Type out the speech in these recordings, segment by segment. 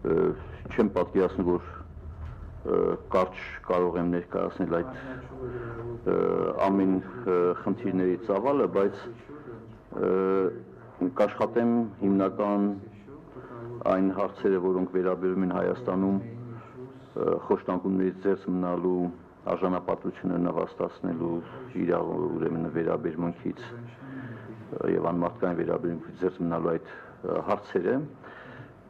չեմ պատկերացնում, որ կարճ կարող եմ ներկայացնել այդ ամեն խնդիրների ծավալը, բայց կաշխատեմ հիմնական այն հարցերը, որոնք վերաբերում են Հայաստանում խոշտանգումներից զերծ մնալու արժանապատվությունը նվաստացնելու ուրեմն վերաբերմունքից եւ անմարդկային վերաբերմունքից զերծ մնալու այդ հարցերը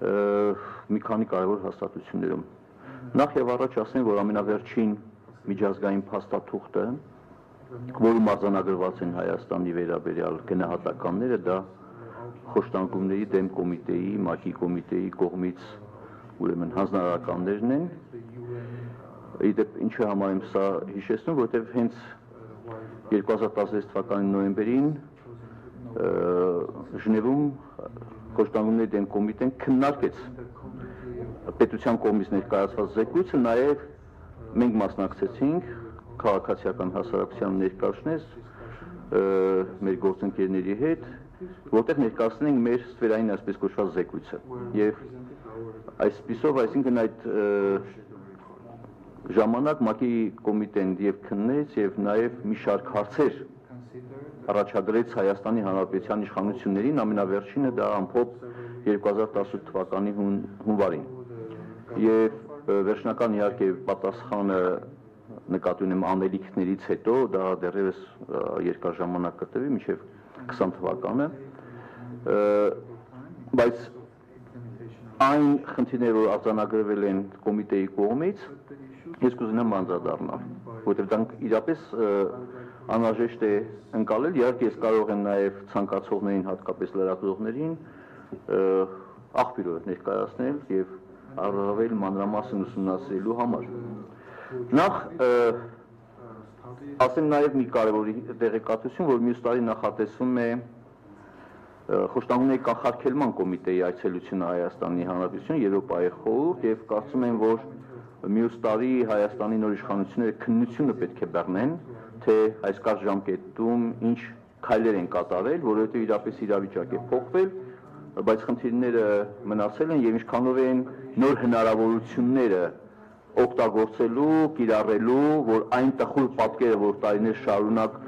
մի քանի կարևոր հաստատություններում։ Նախ եւ առաջ ասեմ, որ ամենավերջին միջազգային փաստաթուղթը, որում արձանագրված են Հայաստանի վերաբերյալ գնահատականները, դա խոշտանգումների դեմ կոմիտեի, ՄԱԿ-ի կոմիտեի կողմից ուրեմն հանձնարարականներն են։ Իդեպ ինչի համար եմ սա հիշեցնում, որովհետև հենց 2016 թվականի նոյեմբերին Ժնևում խոշտանգումների դեմ կոմիտեն քննարկեց պետության կողմից ներկայացված զեկույցը, նաև մենք մասնակցեցինք քաղաքացիական հասարակության ներկայացնես մեր գործընկերների հետ, որտեղ ներկայացնենք մեր ստվերային այսպես կոչված զեկույցը։ Եվ այսպիսով, այսինքն այդ ժամանակ ՄԱԿ-ի կոմիտեն եւ քննեց եւ նաեւ մի շարք հարցեր առաջադրեց Հայաստանի Հանրապետության իշխանություններին, ամենավերջինը դա ամփոփ 2018 թվականի հունվարին։ Եվ վերջնական իհարկե պատասխանը նկատի ունեմ անելիքներից հետո, դա դեռևս երկար ժամանակ կտևի, մինչև 20 թվականը, բայց այն խնդիրները, որ արձանագրվել են կոմիտեի կողմից, ես կուզենամ անդրադառնալ, որովհետև դրանք իրապես անհրաժեշտ է ընկալել, իհարկե ես կարող եմ նաև ցանկացողներին, հատկապես լրագրողներին, աղբյուրը ներկայացնել եւ առավել մանրամասն ուսումնասիրելու համար։ Նախ ասեմ նաև մի կարևոր տեղեկատվություն, որ մյուս տարի նախատեսվում է խոշտանգումների կանխարգելման կոմիտեի այցելությունը Հայաստանի Հանրապետություն, Եվրոպայի խորհուրդ եւ կարծում եմ, որ մյուս տարի Հայաստանի նոր իշխանությունները քննությունը պետք է բեռնեն, թե այս կարճ ժամկետում ինչ քայլեր են կատարել, որովհետեւ իրապես իրավիճակ է փոխվել, բայց խնդիրները մնացել են եւ ինչքանով են նոր հնարավորությունները օգտագործելու, կիրառելու, որ այն տխուր պատկերը, որ տարիներ շարունակ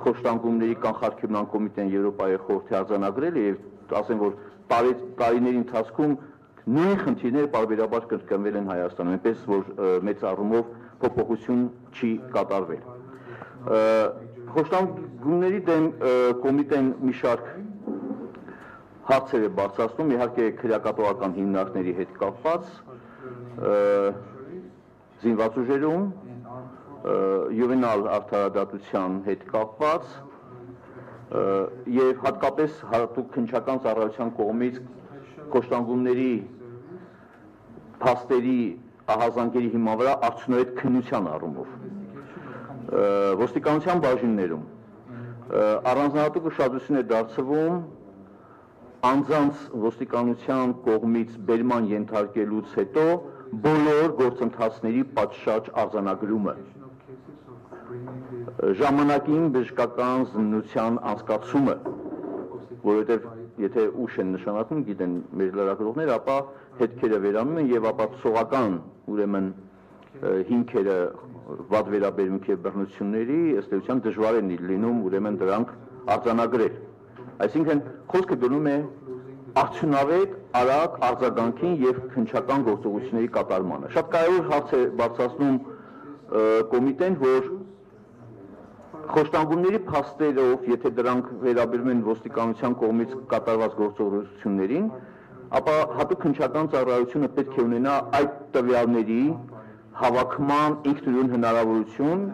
խոշտանգումների կանխարգելման կոմիտեն Եվրոպայի խորհրդի արձանագրել է եւ ասեմ, որ տարիների ընթացքում նույն խնդիրները պարբերաբար կրկնվել են Հայաստանում, այնպես որ մեծ առումով փոփոխություն չի կատարվել։ Խոշտանգումների դեմ կոմիտեն մի շարք հարցեր է բարձրացնում, իհարկե քրեակատողական հիմնարկների հետ կապված, զինված ուժերում, յուվենալ արդարադատության հետ կապված եւ հատկապես հատուկ քննչական ծառայության կողմից խոշտանգումների փաստերի ահազանգերի հիման վրա արդյունավետ քննության առումով ոստիկանության բաժիններում առանձնահատուկ ուշադրություն է դարձվում անձանց ոստիկանության կողմից բերման ենթարկելուց հետո բոլոր գործընթացների պատշաճ արձանագրումը ժամանակին բժշկական զննության անցկացումը, որովհետև եթե ուշ են նշանակում, գիտեն մեր լրագրողները, ապա հետքերը վերանում են եւ ապացուցողական ուրեմն հիմքերը վատ վերաբերմունքի եւ բռնությունների ըստ էության դժվար են լինում ուրեմն դրանք արձանագրել։ Այսինքն խոսքը գնում է արդյունավետ արագ արձագանքին եւ քննչական գործողությունների կատարմանը։ Շատ կարևոր հարց է բարձրացնում կոմիտեն, որ խոշտանգումների փաստերով, եթե դրանք վերաբերում են ոստիկանության կողմից կատարված գործողություններին, ապա հատուկ քննչական ծառայությունը պետք է ունենա այդ տվյալների հավաքման ինքնուրույն հնարավորություն,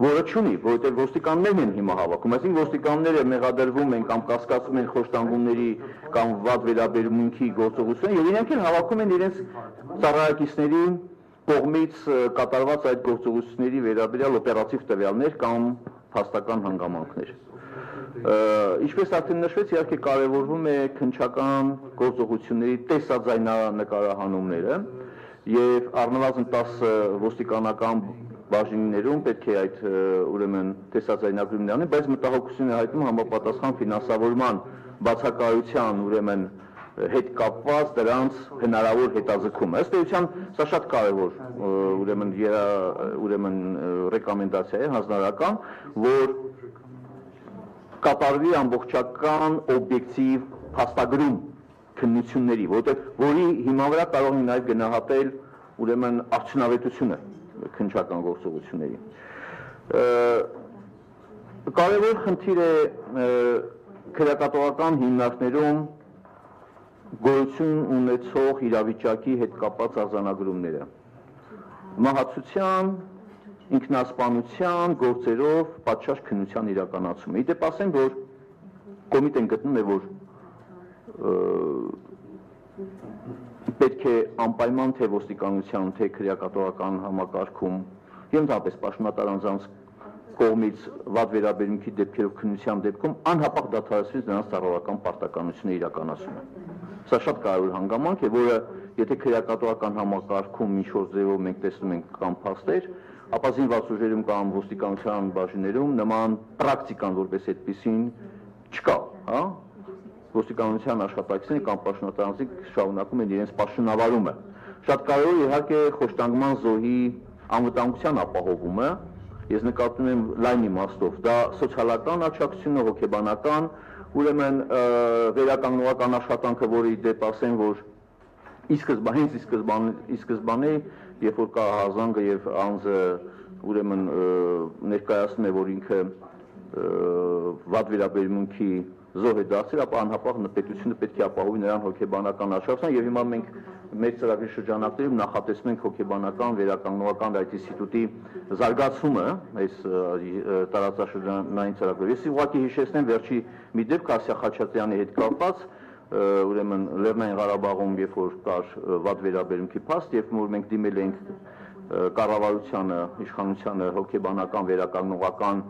որը չունի, որովհետև ոստիկաններն են հիմա հավաքում, այսինքն ոստիկանները մեղադրվում են կամ կասկածում են խոշտանգումների կամ վատ վերաբերմունքի գործողություն եւ իրենք էլ հավաքում են իրենց ծառայակիցների կողմից կատարված այդ գործողությունների վերաբերյալ օպերատիվ տվյալներ կամ փաստական հանգամանքներ։ Ինչպես արդեն նշվեց, իհարկե կարևորվում է քննչական գործողությունների տեսաձայնանկարահանումները եւ առնվազն 10 ոստիկանական բաժիններում պետք է այդ ուրեմն տեսաձայնագրումներ անեն, բայց մտահոգություն է հայտնում համապատասխան ֆինանսավորման բացակայության ուրեմն հետ կապված դրանց հնարավոր հետաձգումը։ Ըստ էության սա շատ կարևոր ուրեմն ռեկոմենդացիա է հանձնարարական, որ կատարվի ամբողջական օբյեկտիվ փաստագրում քննությունների, որի հիման վրա կարող են նաև գնահատել ուրեմն արդյունավետությունը քննչական գործողությունների։ Կարևոր խնդիր է քրեակատողական հիմնարկներում գոյություն ունեցող իրավիճակի հետ կապված արձանագրումները։ Մահացության, ինքնասպանության գործերով պատշաճ քննության իրականացումը։ Իդեպ ասեմ, որ կոմիտեն գտնում է, որ պետք է անպայման թե ոստիկանության, թե քրեակատողական համակարգում եւ ընդհանրապես պաշտոնատար անձանց կողմից վատ վերաբերմունքի դեպքերով քննության դեպքում անհապաղ դադարեցվի նրանց ծառայական պարտականությունների իրականացումը։ Սա շատ կարևոր հանգամանք է, որը եթե քրեակատողական համակարգում ինչ-որ ձևով մենք տեսնում ենք կամ փաստեր, ապա զինված ուժերում կամ ոստիկանության բաժիններում նման պրակտիկան որպես այդպեսին չկա, հա։ Ոստիկանության աշխատակիցները կամ պաշտոնատար անձինք շարունակում են իրենց պաշտոնավարումը։ Շատ կարևոր իհարկե խոշտանգման զոհի անվտանգության ապահովումը, ես նկատում եմ լայն իմաստով, դա սոցիալական աջակցությունը, հոգեբանական, ուրեմն վերականգնողական աշխատանքը, որը իդեպ ասեմ, որ հենց ի սկզբանե, երբ որ կա հազանգը եւ անձը ուրեմն ներկայացնում է, որ ինքը վատ վերաբերմունքի զոհ է դարձել, ապա անհապաղ պետությունը պետք է ապահովի նրան հոգեբանական աջակցություն եւ հիմա մենք մեր ծրագրի շրջանակներում նախատեսում ենք հոգեբանական վերականգնողական այդ ինստիտուտի զարգացումը այս տարածաշրջանային ծրագրով։ Ես ուղղակի հիշեցնեմ վերջի մի դեպք Ասիա Խաչատրյանի հետ կապված, ուրեմն Լեռնային Ղարաբաղում, երբ որ կար վատ վերաբերմունքի փաստ, երբ որ մենք դիմել ենք կառավարությանը, իշխանությանը հոգեբանական վերականգնողական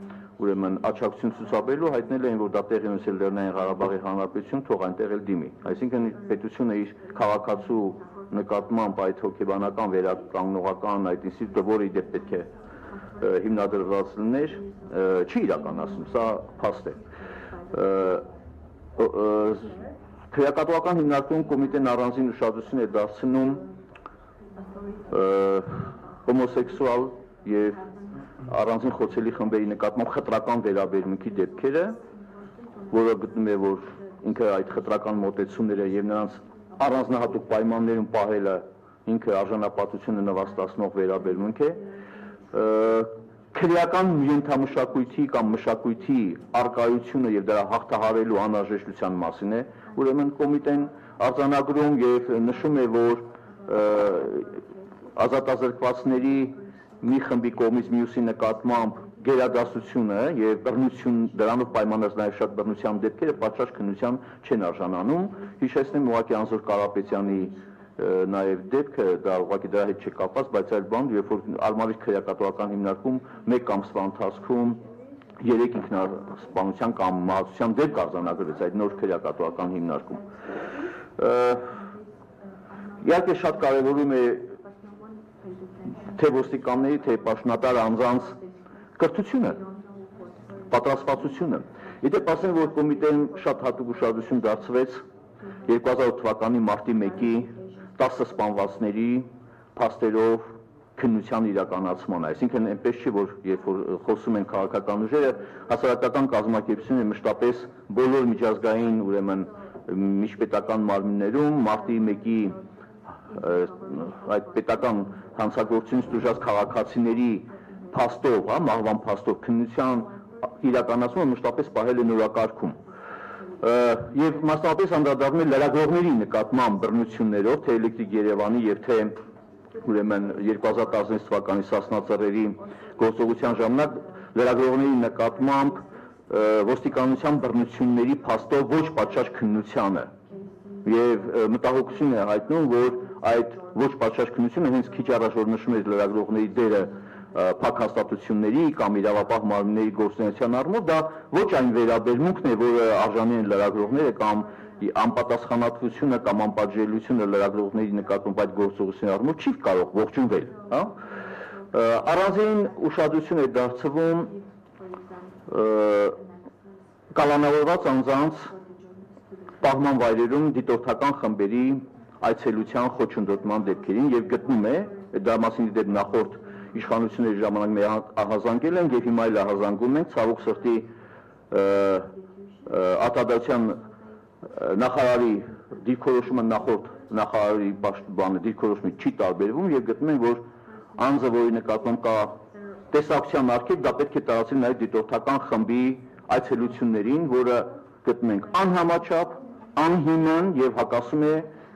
ուրեմն աջակցություն ցուցաբերելու, հայտնել էին, որ դա տեղի ունեցել Լեռնային Ղարաբաղի Հանրապետություն, թող այնտեղ էլ դիմի։ Այսինքն պետությունը իր քաղաքացու նկատմամբ այդ հոգեբանական վերականգնողական այդ ինստիտուտը, որը իդեպ պետք է հիմնադրված լիներ, չի իրականացնում, սա փաստ է։ Քրեակատողական հիմնարկում կոմիտեն առանձին ուշադրություն է դարձնում հոմոսեքսուալ եւ առանձին խոցելի խմբերի նկատմամբ խտրական վերաբերմունքի դեպքերը, որը գտնում է, որ ինքը այդ խտրական մոտեցումները եւ նրանց առանձնահատուկ պայմաններում պահելը ինքը արժանապատվությունը նվաստացնող վերաբերմունք է, քրեական ենթամշակույթի կամ մշակույթի արկայությունը եւ դրա հաղթահարելու անհրաժեշտության մասին է, ուրեմն կոմիտեն արձանագրում եւ նշում է, որ ազատազրկվածների մի խմբի կողմից մյուսի նկատմամբ գերադասությունը եւ բռնություն, դրանով պայմանած նաեւ շատ բռնության դեպքերը պատշաճ քննության չեն արժանանում։ Հիշեցնեմ ուղղակի Անզոր Կարապետյանի նաեւ դեպքը, դա ուղղակի դրա հետ չկապված, բայց այլ բան, երբ որ Արմավիր քրեակատողական հիմնարկում մեկ ամսվա ընթացքում 3 ինքնասպանության կամ մահացության դեպք արձանագրվեց այդ նոր քրեակատողական հիմնարկում։ Իհարկե շատ կարևորում է թե ոստիկանների, թե պաշտոնատար անձանց կրթությունը, պատրաստվածությունը։ Իդեպ ասեմ, որ կոմիտեն շատ հատուկ ուշադրություն դարձրեց 2008 թվականի մարտի 1-ի 10 սպանվածների փաստերով քննության իրականացման, այսինքն այնպես չի, որ երբ որ խոսում են քաղաքական ուժերը, հասարակական կազմակերպությունները մշտապես բոլոր միջազգային ուրեմն միջպետական մարմիններում մարտի 1-ի այդ պետական հանցագործությունից դժուժած քաղաքացիների փաստով, հա, մահվան փաստով քննության իրականացումը մշտապես պահել են օրակարգում։ Եվ մասնավորապես անդրադառնում է լրագրողների նկատմամբ բռնություններով, թե Էլեկտրիկ Երևանի եւ թե ուրեմն 2016 թվականի Սասնա ծռերի գործողության ժամանակ լրագրողների նկատմամբ ոստիկանության բռնությունների փաստով ոչ պատշաճ քննությանը եւ մտահոգություն է հայտնում, որ այդ ոչ պատշաճ քննությունը հենց քիչ առաջ որ նշում էր լրագրողների դերը փակ հաստատությունների կամ իրավապահ մարմինների գործունեության առումով, դա ոչ այն վերաբերմունքն է, որը արժանի են լրագրողները կամ անպատասխանատվությունը կամ անպատժելիությունը լրագրողների նկատմամբ այդ գործողությունների առումով չի կարող ողջունվել, հա։ Առանձին ուշադրություն է դարձվում կալանավորված անձանց պահման վայրերում դիտորդական խմբերի այցելության խոչընդոտման դեպքերին եւ գտնում է դա մասին դեպ նախորդ իշխանությունների ժամանակ մեր ահազանգել են եւ հիմա էլ ահազանգում են ցավոք սրտի արտադրության նախարարի դիրքորոշումը նախորդ նախարարի պաշտպանը դիրքորոշումից չի տարբերվում եւ գտնում են որ անձը որի նկատմամբ կա տեսակցության արգելք դա պետք է տարածել նաեւ դիտորդական խմբի այցելություններին որը գտնում ենք անհամաչափ անհիմն եւ հակասում է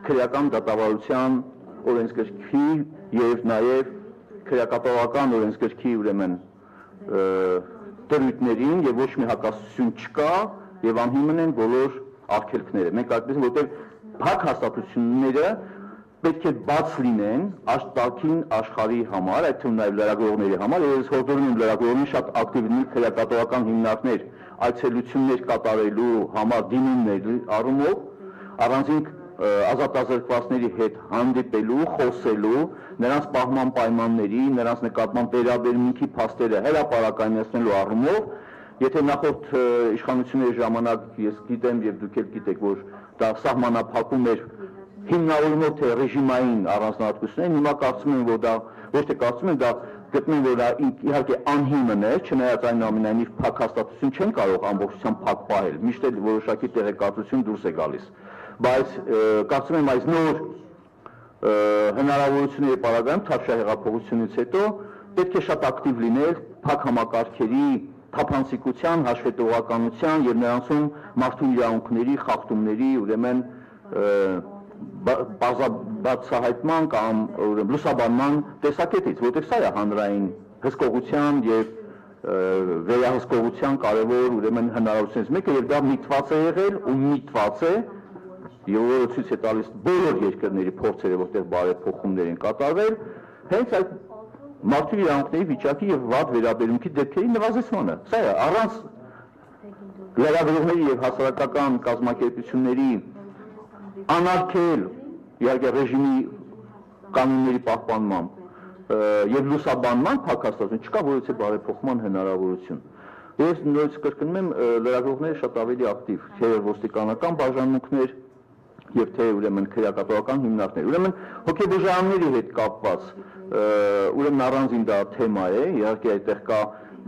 քրեական դատավարության օրենսգրքի եւ նաեւ քրեակապահովական օրենսգրքի ուրեմն դրույթներին եւ ոչ մի հակասություն չկա եւ անհիմն են բոլոր արգելքները մենք այդպես որտեղ փակ հաստատությունները պետք է բաց լինեն աշտարքին աշխարհի համար, այդ թվում նաև լրագրողների համար, եւ ես հորդորում եմ լրագրողներին շատ ակտիվ լինել քրեակապահովական հիմնարկներ, այցելություններ կատարելու համար դիմումների առումով, առանձին ազատազրկվածների հետ հանդիպելու, խոսելու, նրանց պահման պայմանների, նրանց նկատմամբ վերաբերմունքի փաստերը հրապարակայնացնելու առումով, եթե նախորդ իշխանությունների ժամանակ ես գիտեմ եւ դուք էլ գիտեք, որ դա սահմանափակում էր հիմնավորումով թե ռեժիմային առանձնահատկություններին, հիմա կարծում եմ, որ դա ոչ թե կարծում եմ, դա գտնում որ դա իհարկե անհիմն է, չնայած այնուամենայնիվ փակ հաստատություն չեն կարող ամբողջությամբ փակ պահել, միշտ էլ որոշակի տեղեկատվություն դուրս է գալիս, բայց կարծում եմ այս նոր հնարավորությունների պարագայում թավշահեղափոխությունից հետո պետք է շատ ակտիվ լինել փակ համակարգերի թափանցիկության, հաշվետվողականության եւ նրանցում մարդու իրավունքների խախտումների ուրեմն բացահայտման կամ լուսաբանման տեսակետից, որտեղ սա է հանրային հսկողության եւ վերահսկողության կարևոր ուրեմն հնարավորությունից մեկը եւ դա միտված է եղել ու միտված է եւ որը ցույց է տալիս բոլոր երկրների փորձերը, որտեղ բարեփոխումներ են կատարվել, հենց այդ մարդու իրավունքների վիճակի եւ վատ վերաբերմունքի դեպքերի նվազեցմանը։ Սա է առանց լրագրողների եւ հասարակական կազմակերպությունների անարգել իհարկե ռեժիմի կանոնների պահպանմամբ եւ լուսաբանման փակաստություն չկա որևէ բարեփոխման հնարավորություն։ Ես նույնիսկ կրկնում եմ լրագրողները շատ ավելի ակտիվ, թե ոստիկանական բաժանմունքներ եւ թե ուրեմն քրեակապահովական հիմնարկներ։ Ուրեմն հոգեբուժարանների հետ կապված ուրեմն առանձին դա թեմա է, իհարկե այդտեղ կա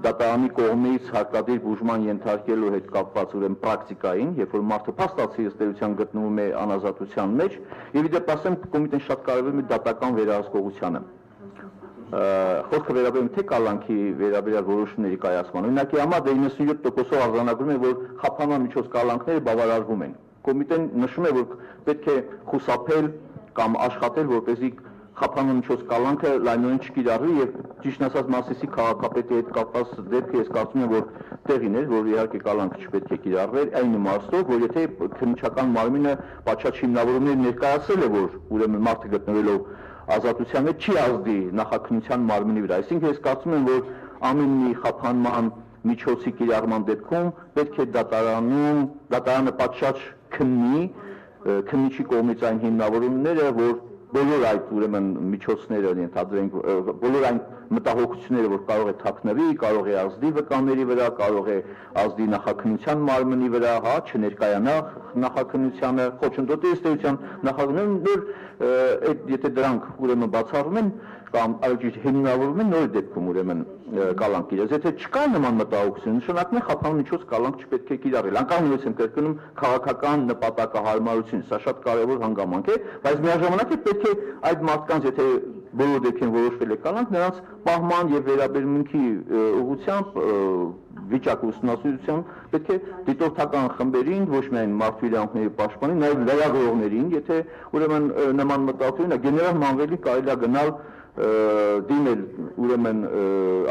դատարանի կողմից հարկադիր բուժման ենթարկելու հետ կապված ուրեմն պրակտիկային, երբ որ մարդը փաստացի ըստ էության գտնվում է անազատության մեջ, եւ իդեպ ասեմ կոմիտեն շատ կարևորում է դատական վերահսկողությանը։ Խոսքը վերաբերում թե կալանքի վերաբերյալ որոշումների կայացման։ Օրինակի համար 97%-ով արձանագրում է, որ խափանման միջոց կալանքները բավարարվում են։ Կոմիտեն նշում է, որ պետք է խուսափել կամ աշխատել, որպեսզի խափանման միջոց կալանքը լայնորեն չկիրառվի եւ ճիշտ ասած Մասիսի քաղաքապետի հետ կապված դեպքը ես կարծում եմ, որ տեղին էր, որ իհարկե կալանքը չպետք է կիրառվեր այն իմաստով, որ եթե քննչական մարմինը պատշաճ հիմնավորումներ ներկայացրել է, որ ուրեմն մարդը գտնվելով ազատության մեջ չի ազդի նախաքննության մարմնի վրա։ Այսինքն ես կարծում եմ, որ ամեն մի խափանման միջոցի կիրառման դեպքում պետք է դատարանը պատշաճ քննի քննիչի կողմից այն հիմնավորումները, որ բոլոր այդ ուրեմն միջոցները ենթադրենք, բոլոր այն մտահոգությունները, որ կարող է թաքնվի, կարող է ազդի վկաների վրա, կարող է ազդի նախաքննության մարմնի վրա, հա, չներկայանա նախաքննությանը, խոչընդոտի ըստ էության նախաքննություն, եթե դրանք ուրեմն բացառվում են կամ այլ հիմնավորվում են նոր դեպքում ուրեմն կալանք իրենց, եթե չկա նման մտահոգություն, նշանակում է խափանման միջոց կալանք չպետք է կիրառել։ Անկամ նույնպես եմ կրկնում քաղաքական նպատակահարմարություն, սա շատ կարևոր հանգամանք է, բայց միաժամանակ պետք է այդ մարդկանց, եթե բոլոր դեպքերում որոշվել է կալանք, նրանց պահման եւ վերաբերմունքի ուղղությամբ վիճակ ուսումնասիրությամբ պետք է դիտորդական խմբերին, ոչ միայն մարդու իրավունքների պաշտպանին, նաեւ լրագրողներին, եթե ուրեմն նման մտածում է, գեներալ Մանվելի կարելի է գնալ դիմել ուրեմն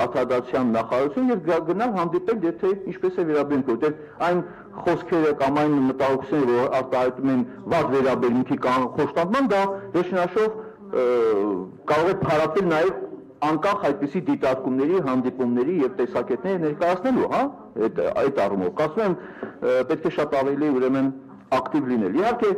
արտադրության նախարարություն եւ գնալ հանդիպել, եթե ինչպես է վերաբերվում, որտեղ այն խոսքերը կամ այն մտահոգությունները, որ արտահայտում են վատ վերաբերմունքի կամ խոշտանման, դա վերջնաշով կարող է փարատվել նաեւ անկախ այդպիսի դիտարկումների, հանդիպումների եւ տեսակետների ներկայացնելու, հա, այդ առումով։ Կարծում եմ պետք է շատ ավելի ուրեմն ակտիվ լինել։ Իհարկե